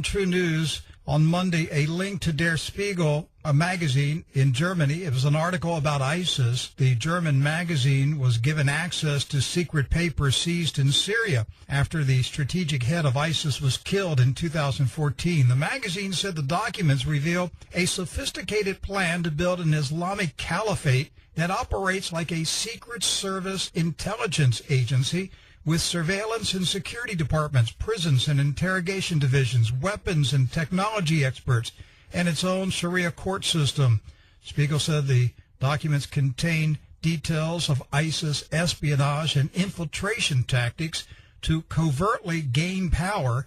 True News on Monday a link to Der Spiegel, a magazine in Germany. It was an article about ISIS. The German magazine was given access to secret papers seized in Syria after the strategic head of ISIS was killed in 2014. The magazine said the documents reveal a sophisticated plan to build an Islamic caliphate that operates like a secret service intelligence agency with surveillance and security departments, prisons and interrogation divisions, weapons and technology experts, and its own Sharia court system. Spiegel said the documents contain details of ISIS espionage and infiltration tactics to covertly gain power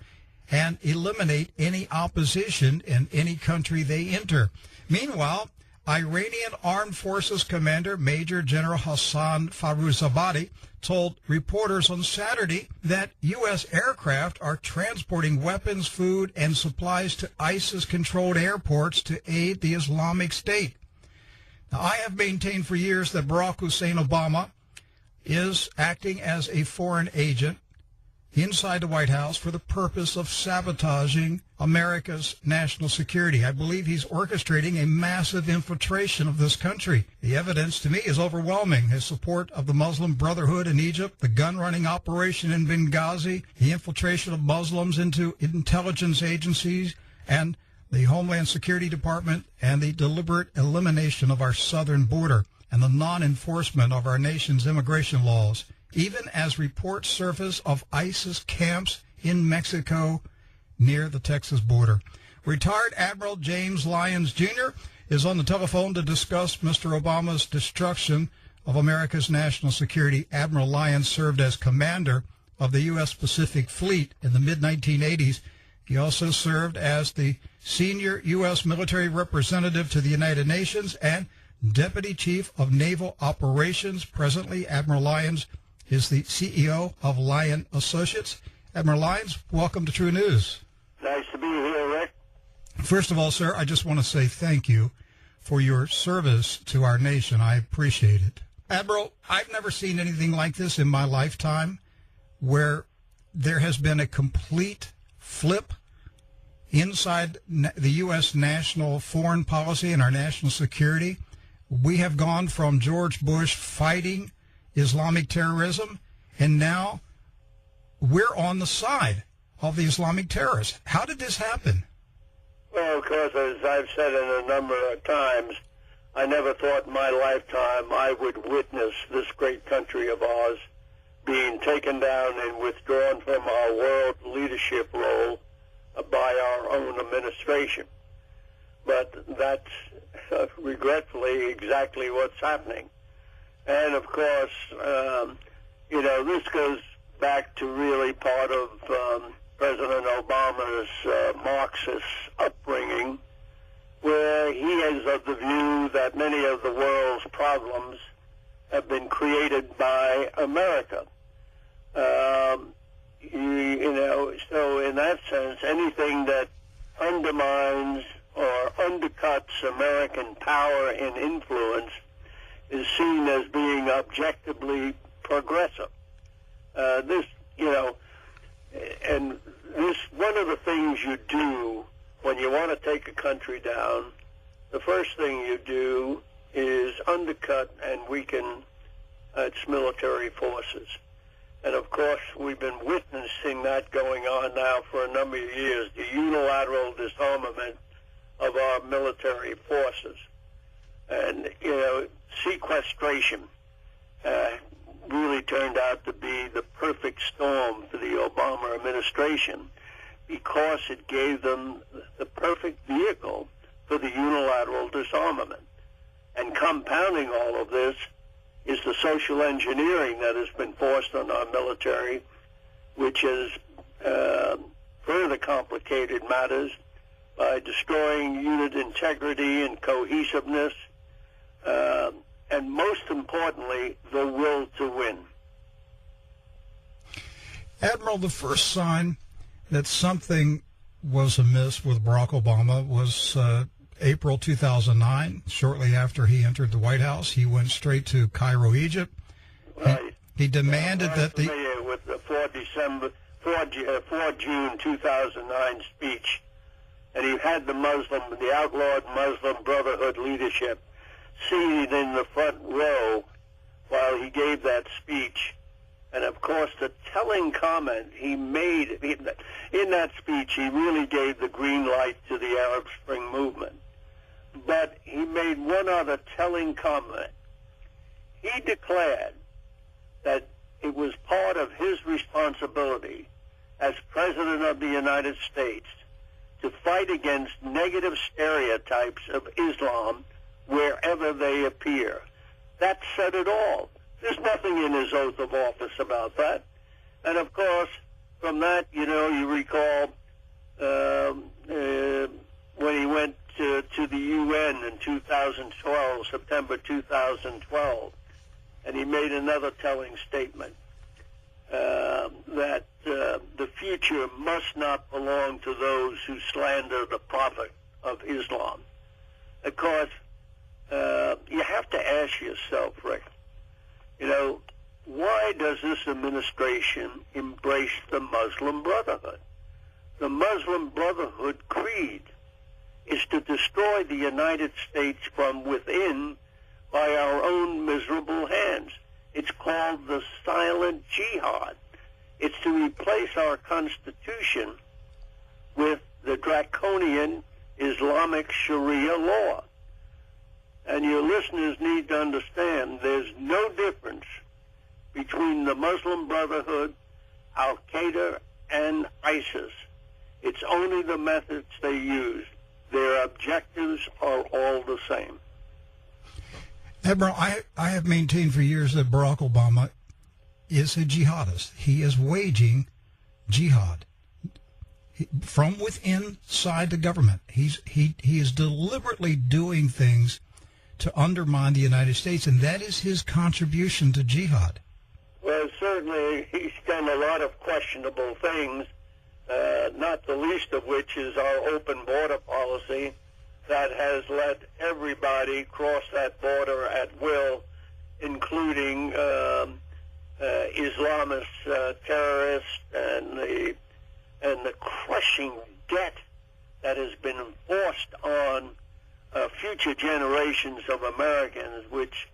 and eliminate any opposition in any country they enter. Meanwhile, Iranian Armed Forces Commander Major General Hassan Farouzabadi told reporters on Saturday that U.S. aircraft are transporting weapons, food, and supplies to ISIS-controlled airports to aid the Islamic State. Now, I have maintained for years that Barack Hussein Obama is acting as a foreign agent inside the White House for the purpose of sabotaging America's national security. I believe he's orchestrating a massive infiltration of this country. The evidence to me is overwhelming. His support of the Muslim Brotherhood in Egypt, the gun-running operation in Benghazi, the infiltration of Muslims into intelligence agencies, and the Homeland Security Department, and the deliberate elimination of our southern border, and the non-enforcement of our nation's immigration laws, even as reports surface of ISIS camps in Mexico near the Texas border. Retired Admiral James Lyons, Jr. is on the telephone to discuss Mr. Obama's destruction of America's national security. Admiral Lyons served as commander of the U.S. Pacific Fleet in the mid-1980s. He also served as the senior U.S. military representative to the United Nations and Deputy Chief of Naval Operations. Presently, Admiral Lyons is the CEO of Lyon Associates. Admiral Lyons, welcome to True News. Nice to be here, Rick. First of all, sir, I just want to say thank you for your service to our nation. I appreciate it. Admiral, I've never seen anything like this in my lifetime, where there has been a complete flip inside the U.S. national foreign policy and our national security. We have gone from George Bush fighting Islamic terrorism, and now we're on the side of the Islamic terrorists. How did this happen? Well, of course, as I've said in a number of times, I never thought in my lifetime I would witness this great country of ours being taken down and withdrawn from our world leadership role by our own administration. But that's regretfully exactly what's happening. And, of course, this goes back to really part of President Obama's Marxist upbringing, where he is of the view that many of the world's problems have been created by America. So in that sense, anything that undermines or undercuts American power and influence is seen as being objectively progressive. One of the things you do when you want to take a country down, the first thing you do is undercut and weaken its military forces. And of course, we've been witnessing that going on now for a number of years, the unilateral disarmament of our military forces. And, sequestration really turned out to be the perfect storm for the Obama administration because it gave them the perfect vehicle for the unilateral disarmament. And compounding all of this is the social engineering that has been forced on our military, which has further complicated matters by destroying unit integrity and cohesiveness, and most importantly, the will to win. Admiral, the first sign that something was amiss with Barack Obama was April 2009. Shortly after he entered the White House, he went straight to Cairo, Egypt. Right. He demanded that the... With the 4 4 June 2009 speech, and he had the outlawed Muslim Brotherhood leadership seated in the front row while he gave that speech. And of course, the telling comment he made in that speech, he really gave the green light to the Arab Spring movement. But he made one other telling comment. He declared that it was part of his responsibility as President of the United States to fight against negative stereotypes of Islam wherever they appear. That said it all. There's nothing in his oath of office about that. And of course, from that, you recall when he went to the UN in 2012, September 2012, and he made another telling statement that the future must not belong to those who slander the Prophet of Islam. Of course, you have to ask yourself, Rick, why does this administration embrace the Muslim Brotherhood? The Muslim Brotherhood creed is to destroy the United States from within by our own miserable hands. It's called the silent jihad. It's to replace our Constitution with the draconian Islamic Sharia law. And your listeners need to understand there's no difference between the Muslim Brotherhood, Al-Qaeda, and ISIS. It's only the methods they use. Their objectives are all the same. Admiral, I have maintained for years that Barack Obama is a jihadist. He is waging jihad from within inside the government. He is deliberately doing things to undermine the United States, and that is his contribution to jihad. Well, certainly he's done a lot of questionable things, not the least of which is our open border policy that has let everybody cross that border at will, including Islamist terrorists and the crushing debt that has been enforced on future generations of Americans, which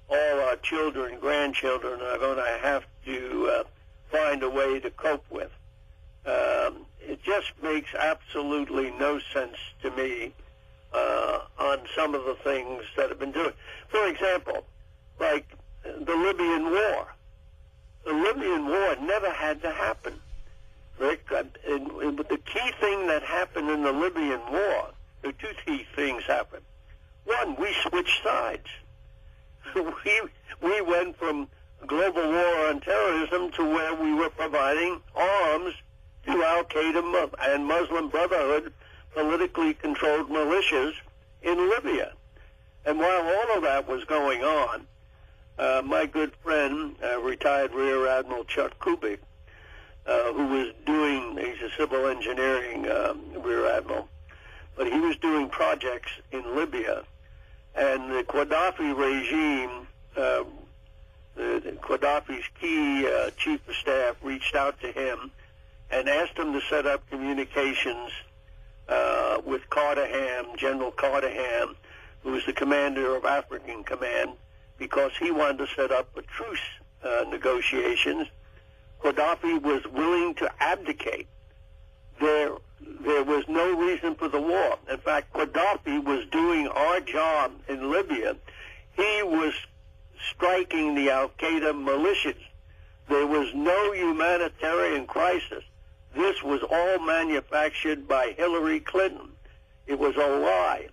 all our children and grandchildren are going to have to find a way to cope with. It just makes absolutely no sense to me on some of the things that have been doing. For example, like the Libyan War. The Libyan War never had to happen, Rick. And the key thing that happened in the Libyan War, the two key things happened. One, we switched sides. We went from global war on terrorism to where we were providing arms to Al-Qaeda and Muslim Brotherhood politically controlled militias in Libya. And while all of that was going on, my good friend, retired Rear Admiral Chuck Kubik, who was he's a civil engineering Rear Admiral, but he was doing projects in Libya, and the Gaddafi regime, Gaddafi's key chief of staff reached out to him and asked him to set up communications with General Carterham, who was the commander of African Command, because he wanted to set up a truce negotiations. Gaddafi was willing to abdicate. There was no reason for the war. In fact, Gaddafi was doing our job in Libya. He was striking the Al-Qaeda militias. There was no humanitarian crisis. This was all manufactured by Hillary Clinton. It was a lie.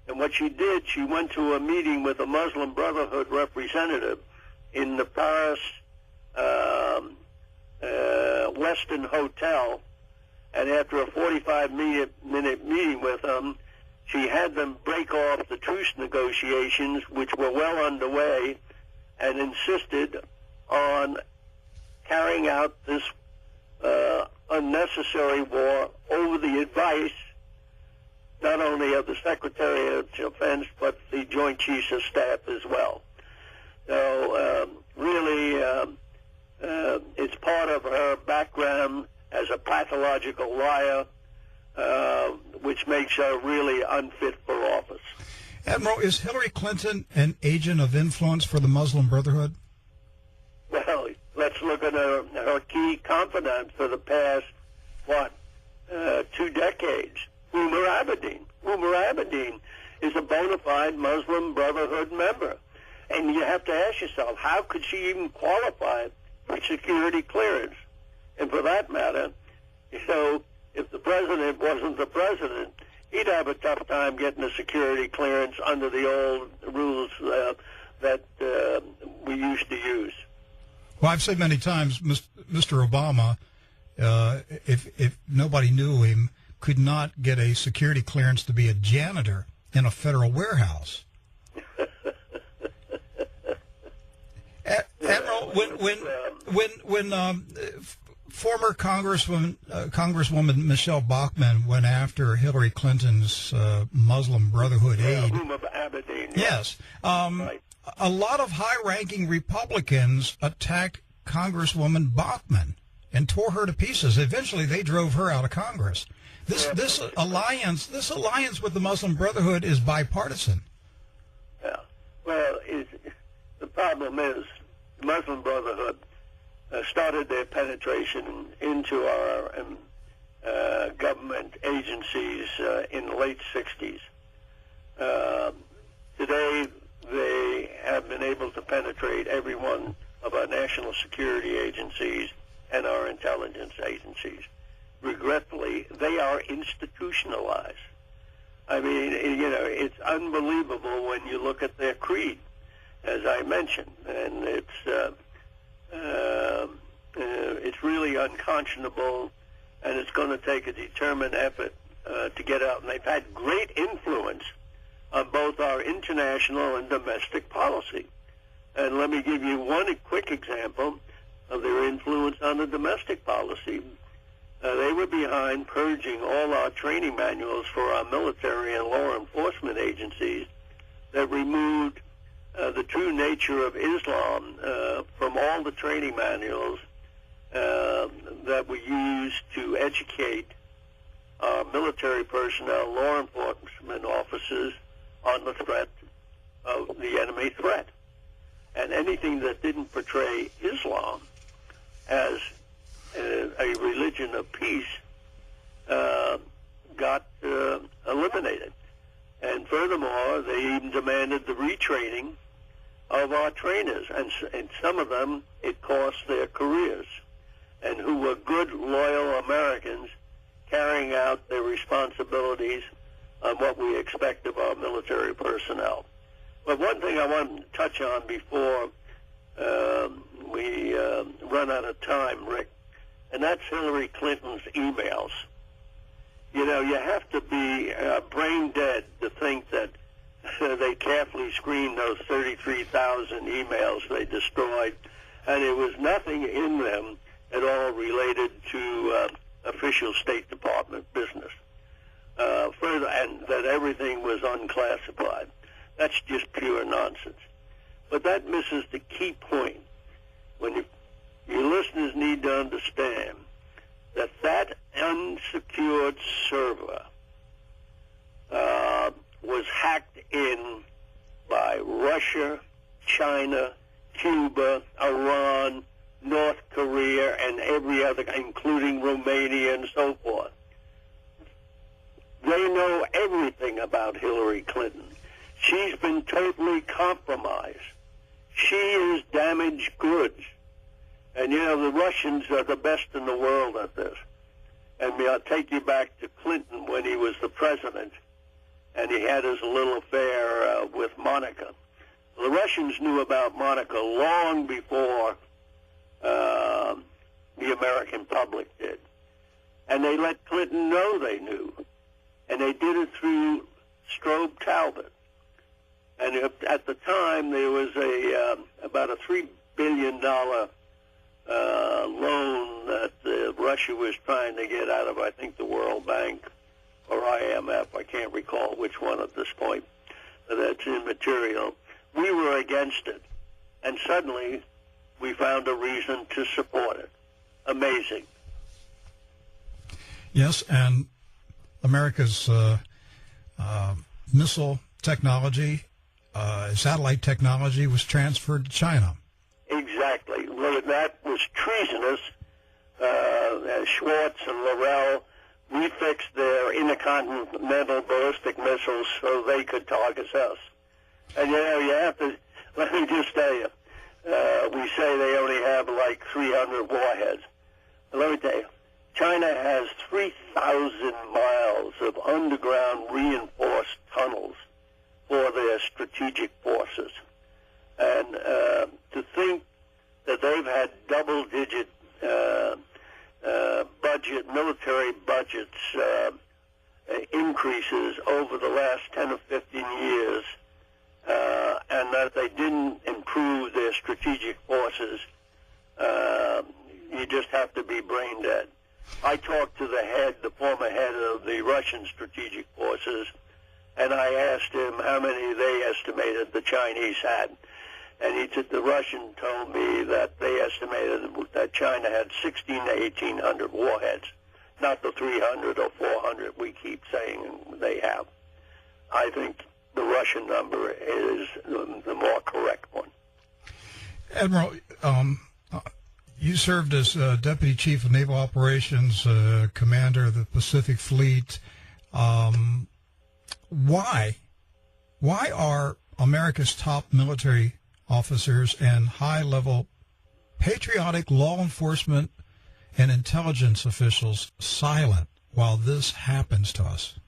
And what she did, she went to a meeting with a Muslim Brotherhood representative in the Paris Westin Hotel, and after a 45-minute meeting with them, she had them break off the truce negotiations, which were well underway, and insisted on carrying out this unnecessary war over the advice not only of the Secretary of Defense, but the Joint Chiefs of Staff as well. So really, it's part of her background as a pathological liar, which makes her really unfit for office. Admiral, is Hillary Clinton an agent of influence for the Muslim Brotherhood? Well, let's look at her key confidant for the past, 2 decades, Umar Abedin. Umar Abedin is a bona fide Muslim Brotherhood member. And you have to ask yourself, how could she even qualify for security clearance? And for that matter, if the president wasn't the president, he'd have a tough time getting a security clearance under the old rules that we used to use. Well, I've said many times, Mr. Obama, if nobody knew him, could not get a security clearance to be a janitor in a federal warehouse. Admiral, when former Congresswoman Michelle Bachmann went after Hillary Clinton's Muslim Brotherhood aide, Abedin, yes, right. A lot of high-ranking Republicans attacked Congresswoman Bachmann and tore her to pieces. Eventually, they drove her out of Congress. This alliance with the Muslim Brotherhood is bipartisan. Yeah. Well, the problem is the Muslim Brotherhood started their penetration into our government agencies in the late 60s. Today, they have been able to penetrate every one of our national security agencies and our intelligence agencies. Regretfully, they are institutionalized. I mean, it's unbelievable when you look at their creed, as I mentioned, and it's really unconscionable, and it's going to take a determined effort to get out. And they've had great influence on both our international and domestic policy. And let me give you one quick example of their influence on the domestic policy. They were behind purging all our training manuals for our military and law enforcement agencies that removed the true nature of Islam from all the training manuals that we use to educate our military personnel, law enforcement officers on the threat of the enemy threat. And anything that didn't portray Islam as a religion of peace got eliminated. And furthermore, they even demanded the retraining of our trainers, and some of them, it cost their careers, and who were good, loyal Americans carrying out their responsibilities on what we expect of our military personnel. But one thing I want to touch on before we run out of time, Rick, and that's Hillary Clinton's emails. You have to be brain dead to think that they carefully screened those 33,000 emails they destroyed, and there was nothing in them at all related to official State Department business. Further, and that everything was unclassified. That's just pure nonsense. But that misses the key point. When your listeners need to understand that unsecured server was hacked in by Russia, China, Cuba, Iran, North Korea, and every other, including Romania and so forth. They know everything about Hillary Clinton. She's been totally compromised. She is damaged goods. And, the Russians are the best in the world at this. And I'll take you back to Clinton when he was the president, and he had his little affair with Monica. The Russians knew about Monica long before the American public did. And they let Clinton know they knew. And they did it through Strobe Talbot. And at the time, there was about a $3 billion loan that Russia was trying to get out of, I think, the World Bank or IMF. I can't recall which one at this point. That's immaterial. We were against it. And suddenly, we found a reason to support it. Amazing. Yes, and America's missile technology, satellite technology was transferred to China. Exactly. Well, that was treasonous. Schwartz and Laurel refixed their intercontinental ballistic missiles so they could target us. And, you know, you have to, let me just tell you, we say they only have like 300 warheads. But let me tell you, China has 3,000 miles of underground reinforced tunnels for their strategic forces. And to think that they've had double-digit military budgets increases over the last 10 or 15 years, and that they didn't improve their strategic forces, you just have to be brain dead. I talked to the former head of the Russian strategic forces, and I asked him how many they estimated the Chinese had. And he said the Russian told me that they estimated that China had 1,600 to 1,800 warheads, not the 300 or 400 we keep saying they have. I think the Russian number is the more correct one. Admiral, you served as Deputy Chief of Naval Operations, Commander of the Pacific Fleet. Why are America's top military officers and high-level patriotic law enforcement and intelligence officials silent while this happens to us?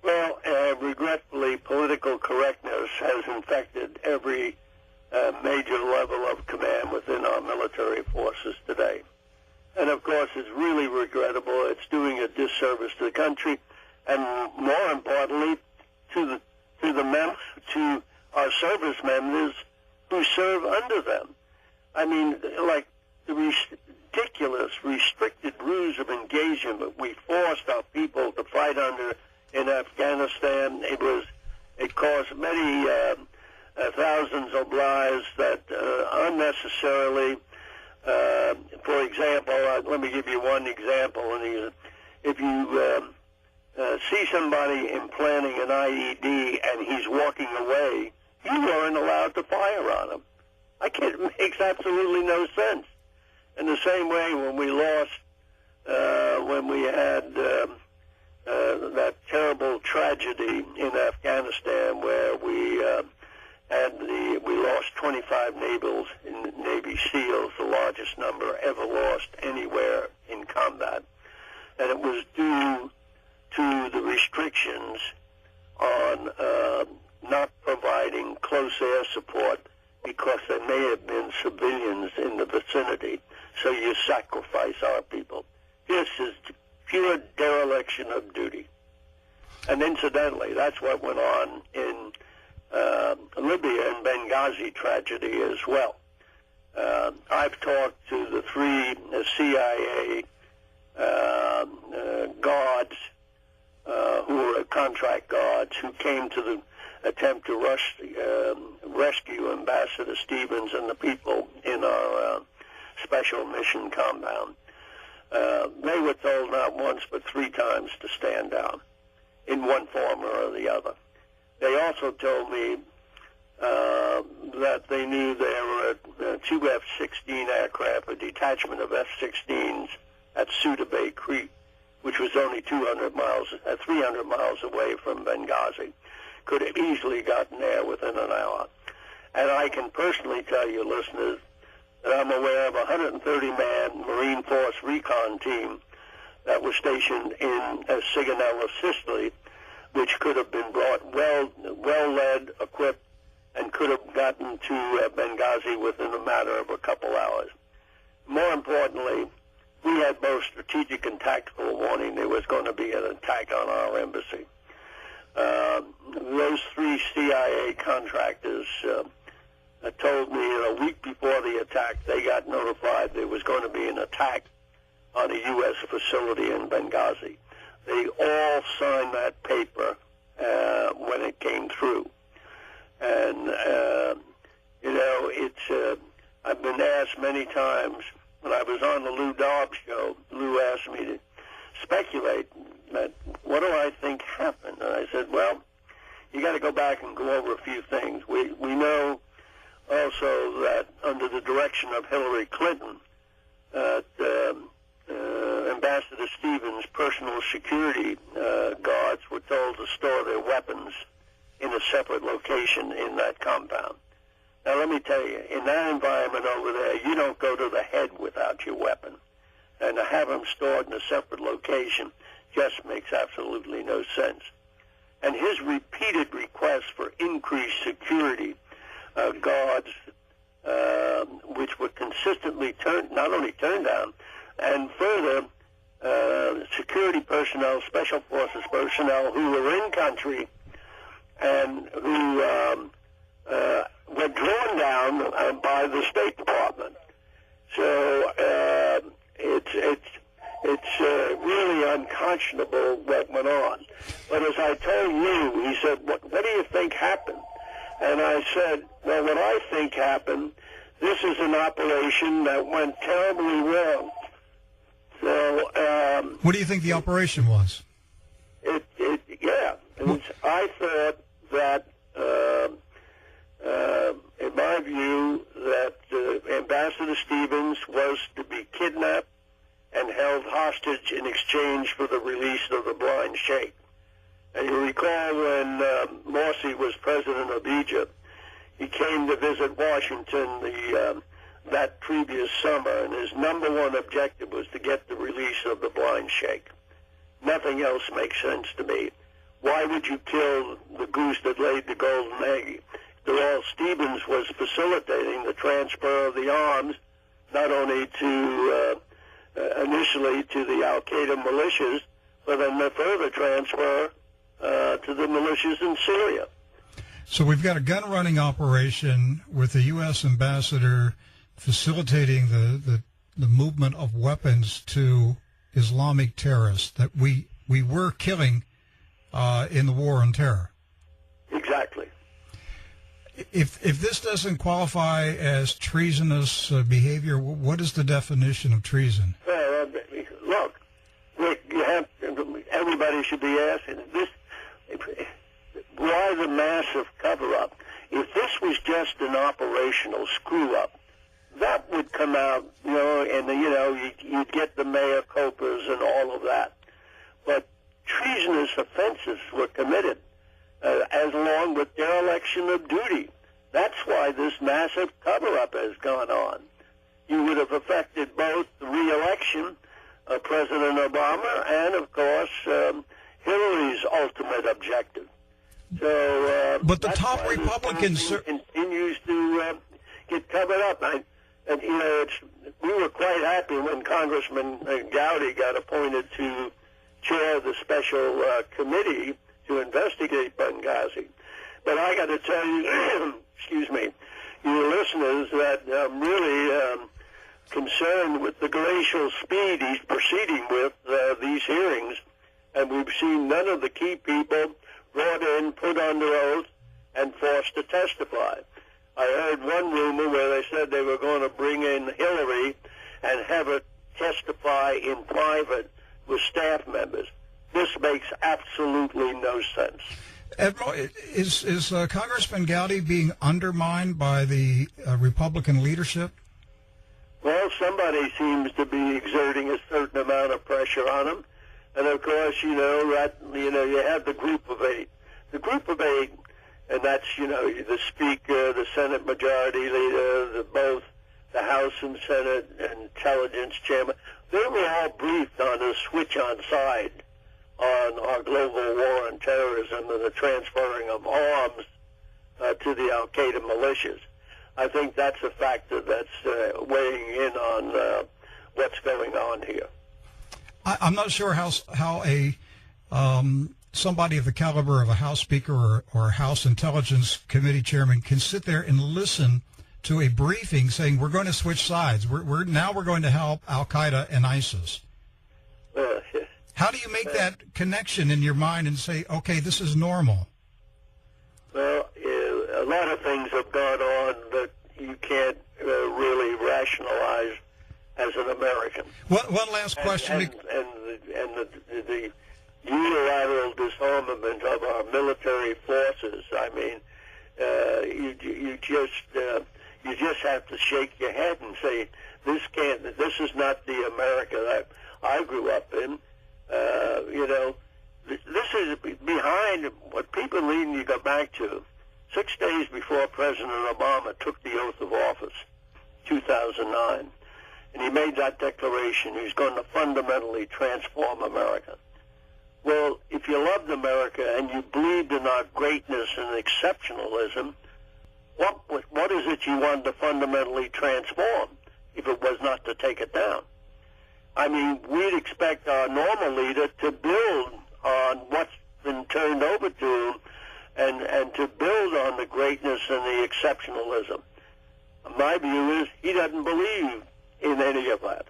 Well, regretfully, political correctness has infected every major level of command within our military forces today. And, of course, it's really regrettable. It's doing a disservice to the country and, more importantly, to our service members who serve under them. I mean, like the ridiculous restricted rules of engagement we forced our people to fight under in Afghanistan. It caused many thousands of lives that unnecessarily. For example, let me give you one example. If you see somebody implanting an IED and he's walking away, you weren't allowed to fire on him. It makes absolutely no sense. In the same way, when we lost, when we had that terrible tragedy in Afghanistan where we lost 25 Navy SEALs, the largest number ever lost anywhere in combat. And it was due to the restrictions on not providing close air support because there may have been civilians in the vicinity, so you sacrifice our people. This is pure dereliction of duty. And incidentally, that's what went on in Libya and Benghazi tragedy as well. I've talked to the three CIA guards who were contract guards who came to the attempt to rescue Ambassador Stevens and the people in our special mission compound. They were told not once but 3 times to stand down in one form or the other. They also told me that they knew there were 2 F-16 aircraft, a detachment of F-16s at Suda Bay Creek, which was only 300 miles away from Benghazi, could have easily gotten there within an hour. And I can personally tell you, listeners, that I'm aware of a 130-man Marine Force recon team that was stationed in Sigonella, Sicily, which could have been brought well-led, equipped, and could have gotten to Benghazi within a matter of a couple hours. More importantly, we had both strategic and tactical warning there was going to be an attack on our embassy. Those 3 CIA contractors told me that a week before the attack, they got notified there was going to be an attack on a U.S. facility in Benghazi. They all signed that paper when it came through. And, I've been asked many times, when I was on the Lou Dobbs show, Lou asked me to speculate that what do I think happened? And I said, well, you got to go back and go over a few things. We know also that under the direction of Hillary Clinton, Ambassador Stevens' personal security guards were told to store their weapons in a separate location in that compound. Now, let me tell you, in that environment over there, you don't go to the head without your weapon. And to have them stored in a separate location just makes absolutely no sense. And his repeated requests for increased security guards, which were consistently not only turned down, and further, security personnel, special forces personnel who were in country and who were drawn down by the State Department. So it's really unconscionable what went on. But as I told you, he said, what do you think happened? And I said, well, what I think happened, this is an operation that went terribly wrong. So, what do you think the operation was? I thought that, in my view, that Ambassador Stevens was to be kidnapped and held hostage in exchange for the release of the blind sheikh. And you recall when Morsi was president of Egypt, he came to visit Washington that previous summer, and his number one objective was to get the release of the blind sheikh. Nothing else makes sense to me. Why would you kill the goose that laid the golden egg? After all, Stevens was facilitating the transfer of the arms, not only to initially to the Al-Qaeda militias, but then the further transfer to the militias in Syria. So we've got a gun-running operation with the U.S. ambassador facilitating the movement of weapons to Islamic terrorists that we were killing in the war on terror. Exactly. If this doesn't qualify as treasonous behavior, what is the definition of treason? Look, Rick, everybody should be asking this. Why the massive cover-up? If this was just an operational screw-up, that would come out, and you'd get the mea culpas and all of that. But treasonous offenses were committed, as along with dereliction of duty. That's why this massive cover-up has gone on. You would have affected both the re-election of President Obama and, of course, Hillary's ultimate objective. So, but the top Republicans continues to get covered up. We were quite happy when Congressman Gowdy got appointed to chair the special committee to investigate Benghazi. But I got to tell you, excuse me, your listeners, that I'm really concerned with the glacial speed he's proceeding with these hearings, and we've seen none of the key people brought in, put under oath, and forced to testify. I heard one rumor where they said they were going to bring in Hillary and have her testify in private with staff members. This makes absolutely no sense. Admiral, is Congressman Gowdy being undermined by the Republican leadership? Well, somebody seems to be exerting a certain amount of pressure on him. And of course, you have the Group of Eight. The Group of Eight, and that's, the Speaker, the Senate Majority Leader, both the House and Senate Intelligence Chairman, they were all briefed on a switch-on side on our global war on terrorism and the transferring of arms to the Al-Qaeda militias. I think that's a factor that's weighing in on what's going on here. I'm not sure how a somebody of the caliber of a House Speaker or a House Intelligence Committee Chairman can sit there and listen to a briefing saying we're going to switch sides. We're going to help Al-Qaeda and ISIS. How do you make that connection in your mind and say, okay, this is normal? Well, a lot of things have gone on that you can't really rationalize as an American. One last question. And the unilateral disarmament of our military forces. I mean, you just have to shake your head and say, this is not the America that I grew up in. This is behind what people need to go back to. 6 days before President Obama took the oath of office, 2009, and he made that declaration, he's going to fundamentally transform America. Well, if you loved America and you believed in our greatness and exceptionalism, what is it you wanted to fundamentally transform if it was not to take it down? I mean, we'd expect our normal leader to build on what's been turned over to him and to build on the greatness and the exceptionalism. My view is he doesn't believe in any of that.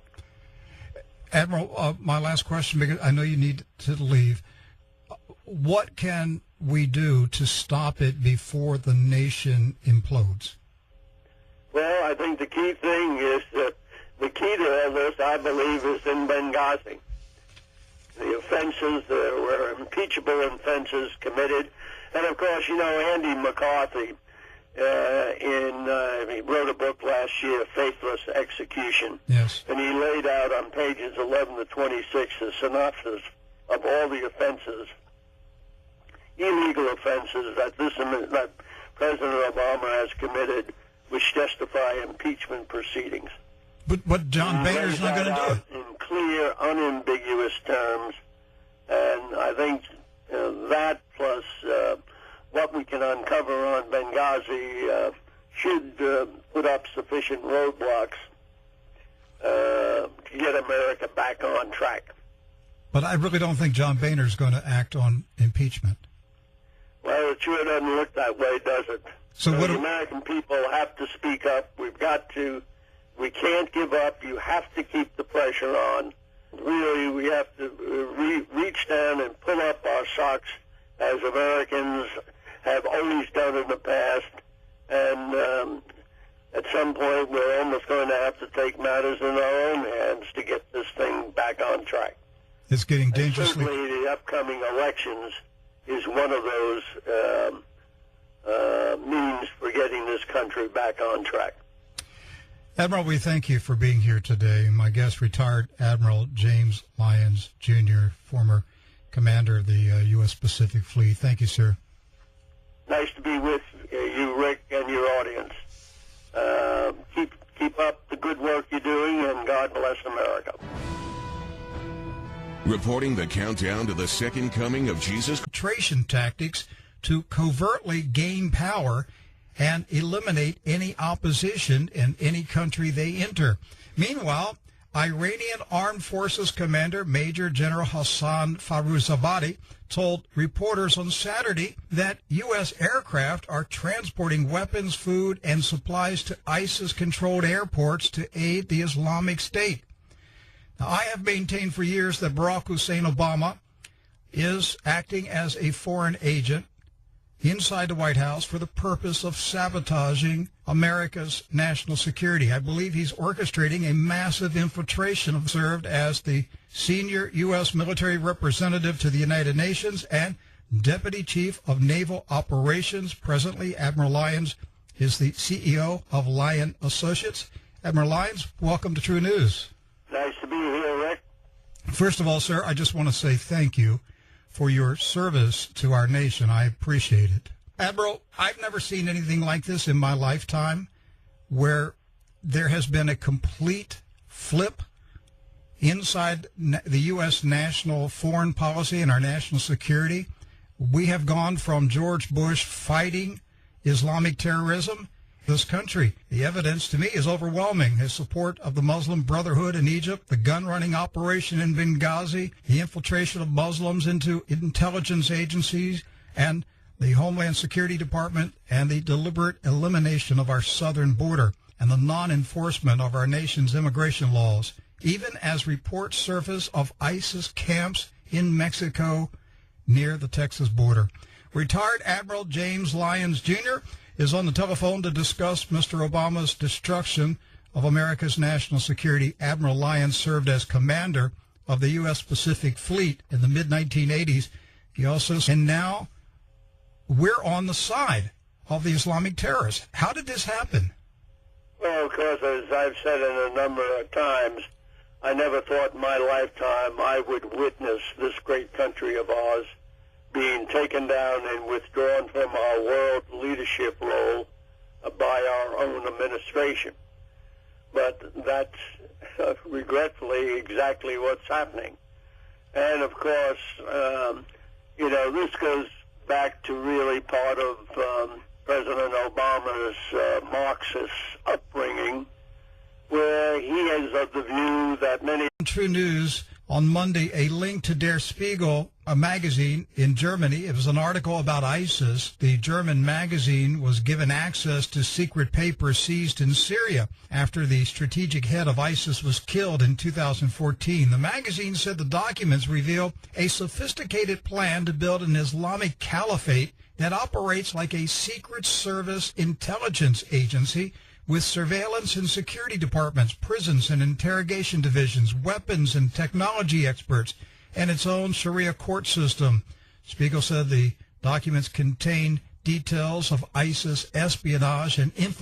Admiral, my last question, because I know you need to leave. What can we do to stop it before the nation implodes? Well, I think the key thing is that the key to all this, I believe, is in Benghazi. The offenses, there were impeachable offenses committed. And, of course, Andy McCarthy, he wrote a book last year, Faithless Execution. Yes. And he laid out on pages 11 to 26 a synopsis of all the offenses, illegal offenses that President Obama has committed, which justify impeachment proceedings. But John Boehner's not going to do it. In clear, unambiguous terms. And I think that plus what we can uncover on Benghazi should put up sufficient roadblocks to get America back on track. But I really don't think John Boehner's going to act on impeachment. Well, it sure doesn't look that way, does it? So the American people have to speak up. We can't give up. You have to keep the pressure on. Really, we have to reach down and pull up our socks as Americans have always done in the past. And at some point, we're almost going to have to take matters in our own hands to get this thing back on track. It's getting dangerously... Certainly, the upcoming elections is one of those means for getting this country back on track. Admiral, we thank you for being here today. My guest, retired Admiral James Lyons, Jr., former commander of the U.S. Pacific Fleet. Thank you, sir. Nice to be with you, Rick, and your audience. Keep up the good work you're doing, and God bless America. Reporting the countdown to the second coming of Jesus. Treason tactics to covertly gain power and eliminate any opposition in any country they enter. Meanwhile, Iranian Armed Forces Commander Major General Hassan Farouzabadi told reporters on Saturday that U.S. aircraft are transporting weapons, food, and supplies to ISIS-controlled airports to aid the Islamic State. Now, I have maintained for years that Barack Hussein Obama is acting as a foreign agent inside the White House for the purpose of sabotaging America's national security. I believe he's orchestrating a massive infiltration, observed as the senior U.S. military representative to the United Nations and Deputy Chief of Naval Operations. Presently, Admiral Lyons is the CEO of Lyon Associates. Admiral Lyons, welcome to True News. Nice to be here, Rick. First of all, sir, I just want to say thank you for your service to our nation. I appreciate it. Admiral, I've never seen anything like this in my lifetime, where there has been a complete flip inside the U.S. national foreign policy and our national security. We have gone from George Bush fighting Islamic terrorism. This country, the evidence to me is overwhelming. His support of the Muslim Brotherhood in Egypt, the gun-running operation in Benghazi, the infiltration of Muslims into intelligence agencies and the Homeland Security Department, and the deliberate elimination of our southern border and the non-enforcement of our nation's immigration laws, even as reports surface of ISIS camps in Mexico near the Texas border. Retired Admiral James Lyons, Jr., is on the telephone to discuss Mr. Obama's destruction of America's national security, Admiral Lyons served as commander of the U.S. Pacific Fleet in the mid-1980s. He also, and now we're on the side of the Islamic terrorists. How did this happen? Well, of course, as I've said in a number of times, I never thought in my lifetime I would witness this great country of ours being taken down and withdrawn from our world leadership role by our own administration. But that's regretfully exactly what's happening. And of course, this goes back to really part of President Obama's Marxist upbringing, where he is of the view that many... True News on Monday, a link to Der Spiegel, a magazine in Germany. It was an article about ISIS. The German magazine was given access to secret papers seized in Syria after the strategic head of ISIS was killed in 2014. The magazine said the documents reveal a sophisticated plan to build an Islamic caliphate that operates like a secret service intelligence agency with surveillance and security departments, prisons and interrogation divisions, weapons and technology experts, and its own Sharia court system. Spiegel said the documents contain details of ISIS espionage and infiltration